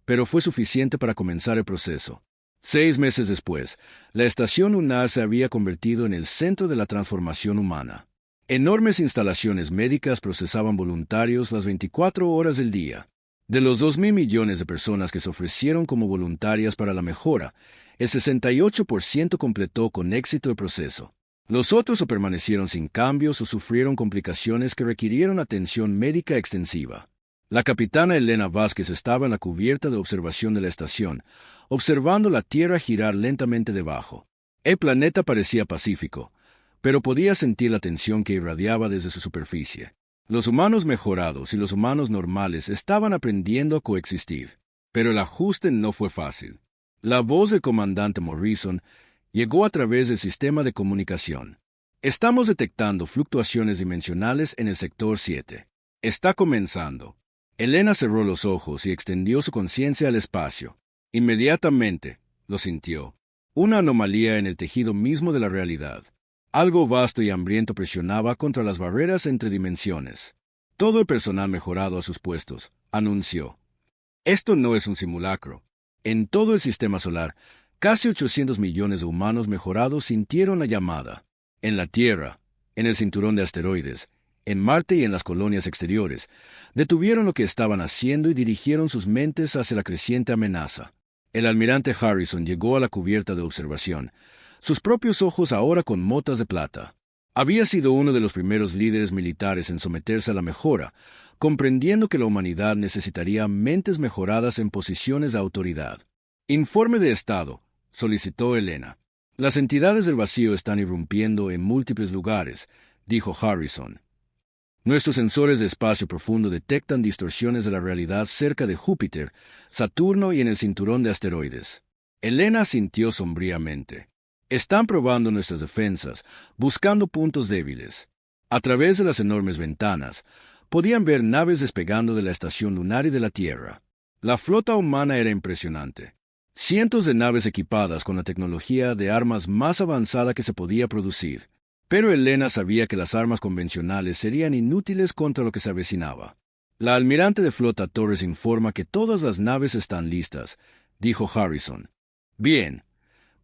pero fue suficiente para comenzar el proceso. 6 meses después, la estación lunar se había convertido en el centro de la transformación humana. Enormes instalaciones médicas procesaban voluntarios las 24 horas del día. De los 2.000 millones de personas que se ofrecieron como voluntarias para la mejora, el 68% completó con éxito el proceso. Los otros o permanecieron sin cambios o sufrieron complicaciones que requirieron atención médica extensiva. La capitana Elena Vázquez estaba en la cubierta de observación de la estación, observando la Tierra girar lentamente debajo. El planeta parecía pacífico, pero podía sentir la tensión que irradiaba desde su superficie. Los humanos mejorados y los humanos normales estaban aprendiendo a coexistir, pero el ajuste no fue fácil. La voz del comandante Morrison llegó a través del sistema de comunicación. «Estamos detectando fluctuaciones dimensionales en el sector 7. Está comenzando». Elena cerró los ojos y extendió su conciencia al espacio. Inmediatamente, lo sintió. Una anomalía en el tejido mismo de la realidad. Algo vasto y hambriento presionaba contra las barreras entre dimensiones. Todo el personal mejorado a sus puestos, anunció. Esto no es un simulacro. En todo el sistema solar, casi 800 millones de humanos mejorados sintieron la llamada. En la Tierra, en el cinturón de asteroides, en Marte y en las colonias exteriores, detuvieron lo que estaban haciendo y dirigieron sus mentes hacia la creciente amenaza. El almirante Harrison llegó a la cubierta de observación, sus propios ojos ahora con motas de plata. Había sido uno de los primeros líderes militares en someterse a la mejora, comprendiendo que la humanidad necesitaría mentes mejoradas en posiciones de autoridad. «Informe de estado», solicitó Elena. «Las entidades del vacío están irrumpiendo en múltiples lugares», dijo Harrison. «Nuestros sensores de espacio profundo detectan distorsiones de la realidad cerca de Júpiter, Saturno y en el cinturón de asteroides». Elena asintió sombríamente. «Están probando nuestras defensas, buscando puntos débiles». A través de las enormes ventanas, podían ver naves despegando de la estación lunar y de la Tierra. La flota humana era impresionante. Cientos de naves equipadas con la tecnología de armas más avanzada que se podía producir. Pero Elena sabía que las armas convencionales serían inútiles contra lo que se avecinaba. La almirante de flota Torres informa que todas las naves están listas, dijo Harrison. Bien,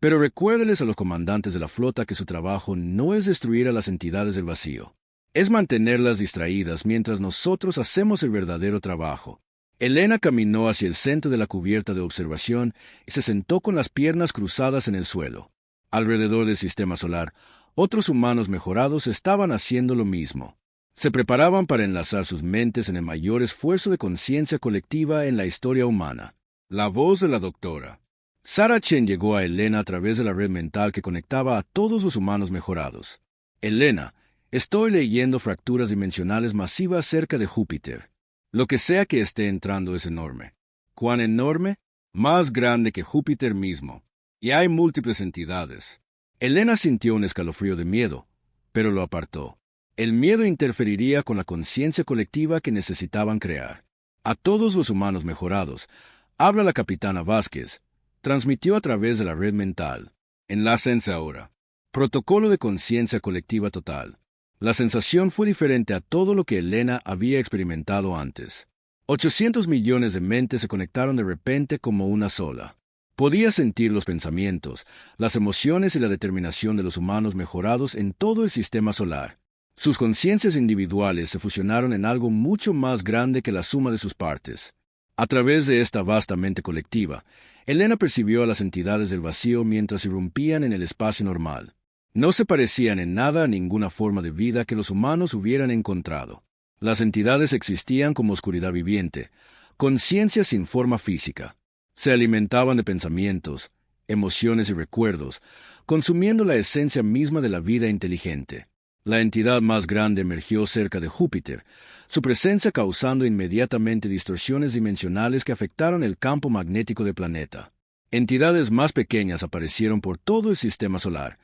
pero recuérdeles a los comandantes de la flota que su trabajo no es destruir a las entidades del vacío. Es mantenerlas distraídas mientras nosotros hacemos el verdadero trabajo. Elena caminó hacia el centro de la cubierta de observación y se sentó con las piernas cruzadas en el suelo. Alrededor del sistema solar, otros humanos mejorados estaban haciendo lo mismo. Se preparaban para enlazar sus mentes en el mayor esfuerzo de conciencia colectiva en la historia humana. La voz de la doctora. Sarah Chen llegó a Elena a través de la red mental que conectaba a todos los humanos mejorados. Elena, estoy leyendo fracturas dimensionales masivas cerca de Júpiter. Lo que sea que esté entrando es enorme. ¿Cuán enorme? Más grande que Júpiter mismo. Y hay múltiples entidades. Elena sintió un escalofrío de miedo, pero lo apartó. El miedo interferiría con la conciencia colectiva que necesitaban crear. A todos los humanos mejorados, habla la capitana Vázquez, transmitió a través de la red mental. Enlácense ahora. Protocolo de conciencia colectiva total. La sensación fue diferente a todo lo que Elena había experimentado antes. 800 millones de mentes se conectaron de repente como una sola. Podía sentir los pensamientos, las emociones y la determinación de los humanos mejorados en todo el sistema solar. Sus conciencias individuales se fusionaron en algo mucho más grande que la suma de sus partes. A través de esta vasta mente colectiva, Elena percibió a las entidades del vacío mientras irrumpían en el espacio normal. No se parecían en nada a ninguna forma de vida que los humanos hubieran encontrado. Las entidades existían como oscuridad viviente, conciencia sin forma física. Se alimentaban de pensamientos, emociones y recuerdos, consumiendo la esencia misma de la vida inteligente. La entidad más grande emergió cerca de Júpiter, su presencia causando inmediatamente distorsiones dimensionales que afectaron el campo magnético del planeta. Entidades más pequeñas aparecieron por todo el sistema solar,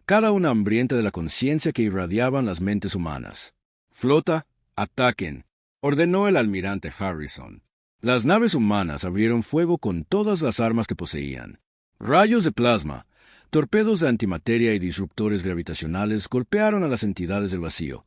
cada una hambrienta de la conciencia que irradiaban las mentes humanas. «Flota, ataquen», ordenó el almirante Harrison. Las naves humanas abrieron fuego con todas las armas que poseían. Rayos de plasma, torpedos de antimateria y disruptores gravitacionales golpearon a las entidades del vacío,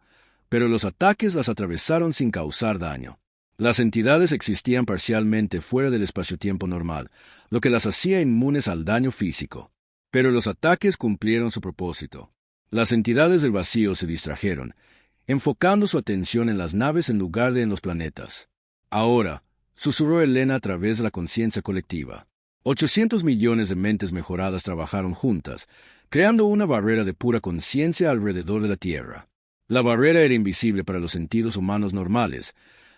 pero los ataques las atravesaron sin causar daño. Las entidades existían parcialmente fuera del espacio-tiempo normal, lo que las hacía inmunes al daño físico. Pero los ataques cumplieron su propósito. Las entidades del vacío se distrajeron, enfocando su atención en las naves en lugar de en los planetas. Ahora, susurró Elena a través de la conciencia colectiva. 800 millones de mentes mejoradas trabajaron juntas, creando una barrera de pura conciencia alrededor de la Tierra. La barrera era invisible para los sentidos humanos normales,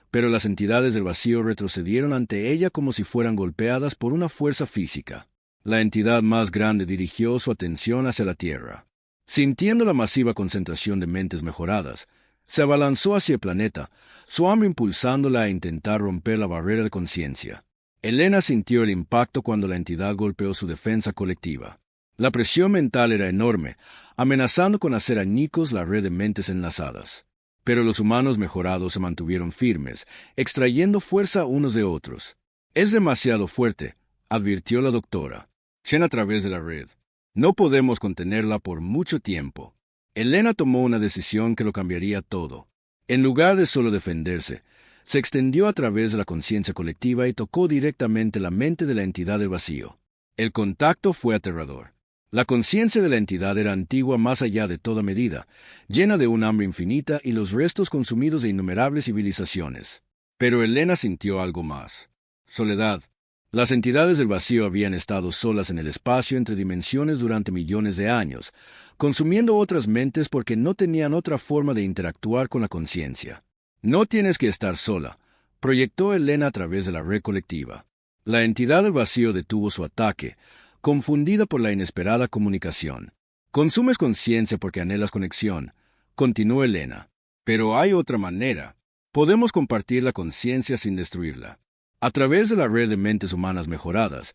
pero las entidades del vacío retrocedieron ante ella como si fueran golpeadas por una fuerza física. La entidad más grande dirigió su atención hacia la Tierra. Sintiendo la masiva concentración de mentes mejoradas, se abalanzó hacia el planeta, su hambre impulsándola a intentar romper la barrera de conciencia. Elena sintió el impacto cuando la entidad golpeó su defensa colectiva. La presión mental era enorme, amenazando con hacer añicos la red de mentes enlazadas. Pero los humanos mejorados se mantuvieron firmes, extrayendo fuerza unos de otros. «Es demasiado fuerte», advirtió la doctora. Chen a través de la red. «No podemos contenerla por mucho tiempo». Elena tomó una decisión que lo cambiaría todo. En lugar de solo defenderse, se extendió a través de la conciencia colectiva y tocó directamente la mente de la entidad del vacío. El contacto fue aterrador. La conciencia de la entidad era antigua más allá de toda medida, llena de un hambre infinita y los restos consumidos de innumerables civilizaciones. Pero Elena sintió algo más. Soledad. Las entidades del vacío habían estado solas en el espacio entre dimensiones durante millones de años, consumiendo otras mentes porque no tenían otra forma de interactuar con la conciencia. «No tienes que estar sola», proyectó Elena a través de la red colectiva. La entidad del vacío detuvo su ataque, confundida por la inesperada comunicación. «Consumes conciencia porque anhelas conexión», continuó Elena. «Pero hay otra manera. Podemos compartir la conciencia sin destruirla». A través de la red de mentes humanas mejoradas,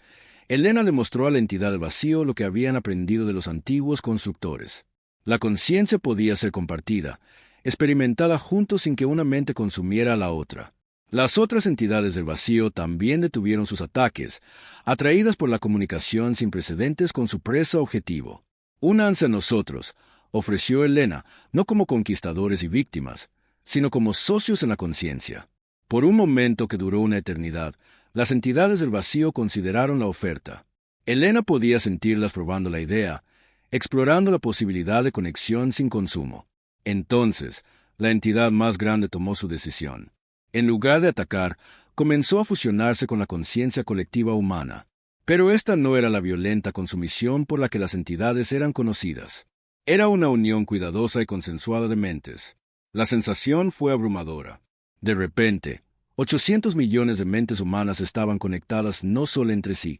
Elena le mostró a la entidad del vacío lo que habían aprendido de los antiguos constructores. La conciencia podía ser compartida, experimentada juntos sin que una mente consumiera a la otra. Las otras entidades del vacío también detuvieron sus ataques, atraídas por la comunicación sin precedentes con su presa objetivo. «Únanse a nosotros», ofreció Elena, no como conquistadores y víctimas, sino como socios en la conciencia. Por un momento que duró una eternidad, las entidades del vacío consideraron la oferta. Elena podía sentirlas probando la idea, explorando la posibilidad de conexión sin consumo. Entonces, la entidad más grande tomó su decisión. En lugar de atacar, comenzó a fusionarse con la conciencia colectiva humana. Pero esta no era la violenta consumición por la que las entidades eran conocidas. Era una unión cuidadosa y consensuada de mentes. La sensación fue abrumadora. De repente, 800 millones de mentes humanas estaban conectadas no solo entre sí,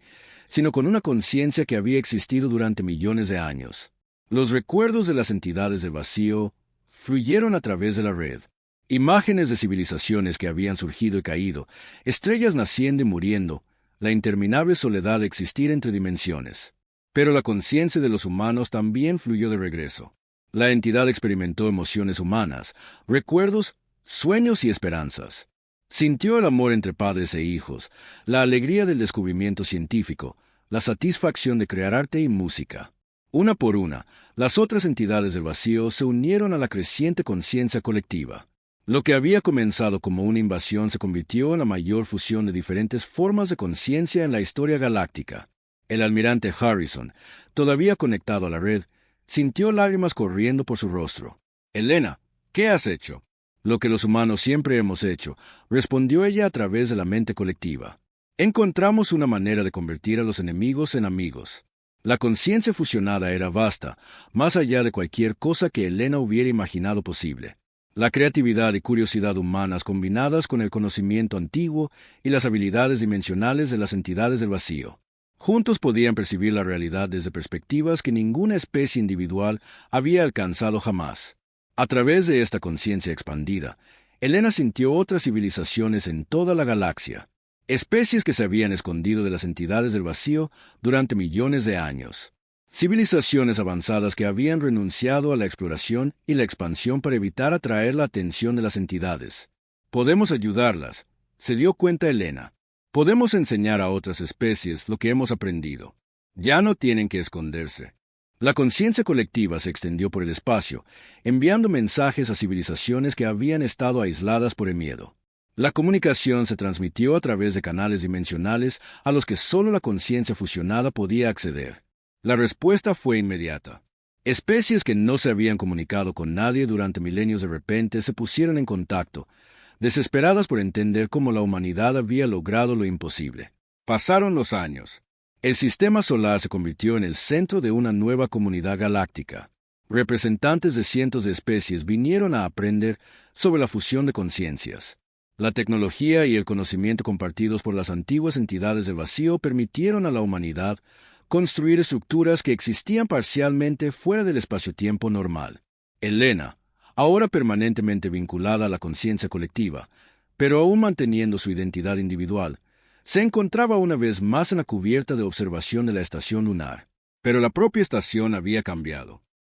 sino con una conciencia que había existido durante millones de años. Los recuerdos de las entidades del vacío fluyeron a través de la red. Imágenes de civilizaciones que habían surgido y caído, estrellas naciendo y muriendo, la interminable soledad de existir entre dimensiones. Pero la conciencia de los humanos también fluyó de regreso. La entidad experimentó emociones humanas, recuerdos, sueños y esperanzas. Sintió el amor entre padres e hijos, la alegría del descubrimiento científico, la satisfacción de crear arte y música. Una por una, las otras entidades del vacío se unieron a la creciente conciencia colectiva. Lo que había comenzado como una invasión se convirtió en la mayor fusión de diferentes formas de conciencia en la historia galáctica. El almirante Harrison, todavía conectado a la red, sintió lágrimas corriendo por su rostro. «Elena, ¿qué has hecho?» «Lo que los humanos siempre hemos hecho», respondió ella a través de la mente colectiva. «Encontramos una manera de convertir a los enemigos en amigos». La conciencia fusionada era vasta, más allá de cualquier cosa que Elena hubiera imaginado posible. La creatividad y curiosidad humanas combinadas con el conocimiento antiguo y las habilidades dimensionales de las entidades del vacío. Juntos podían percibir la realidad desde perspectivas que ninguna especie individual había alcanzado jamás. A través de esta conciencia expandida, Elena sintió otras civilizaciones en toda la galaxia, especies que se habían escondido de las entidades del vacío durante millones de años. Civilizaciones avanzadas que habían renunciado a la exploración y la expansión para evitar atraer la atención de las entidades. «Podemos ayudarlas», se dio cuenta Elena. «Podemos enseñar a otras especies lo que hemos aprendido. Ya no tienen que esconderse». La conciencia colectiva se extendió por el espacio, enviando mensajes a civilizaciones que habían estado aisladas por el miedo. La comunicación se transmitió a través de canales dimensionales a los que solo la conciencia fusionada podía acceder. La respuesta fue inmediata. Especies que no se habían comunicado con nadie durante milenios de repente se pusieron en contacto, desesperadas por entender cómo la humanidad había logrado lo imposible. Pasaron los años. El sistema solar se convirtió en el centro de una nueva comunidad galáctica. Representantes de cientos de especies vinieron a aprender sobre la fusión de conciencias. La tecnología y el conocimiento compartidos por las antiguas entidades del vacío permitieron a la humanidad construir estructuras que existían parcialmente fuera del espacio-tiempo normal. Elena, ahora permanentemente vinculada a la conciencia colectiva, pero aún manteniendo su identidad individual, se encontraba una vez más en la cubierta de observación de la estación lunar. Pero la propia estación había cambiado.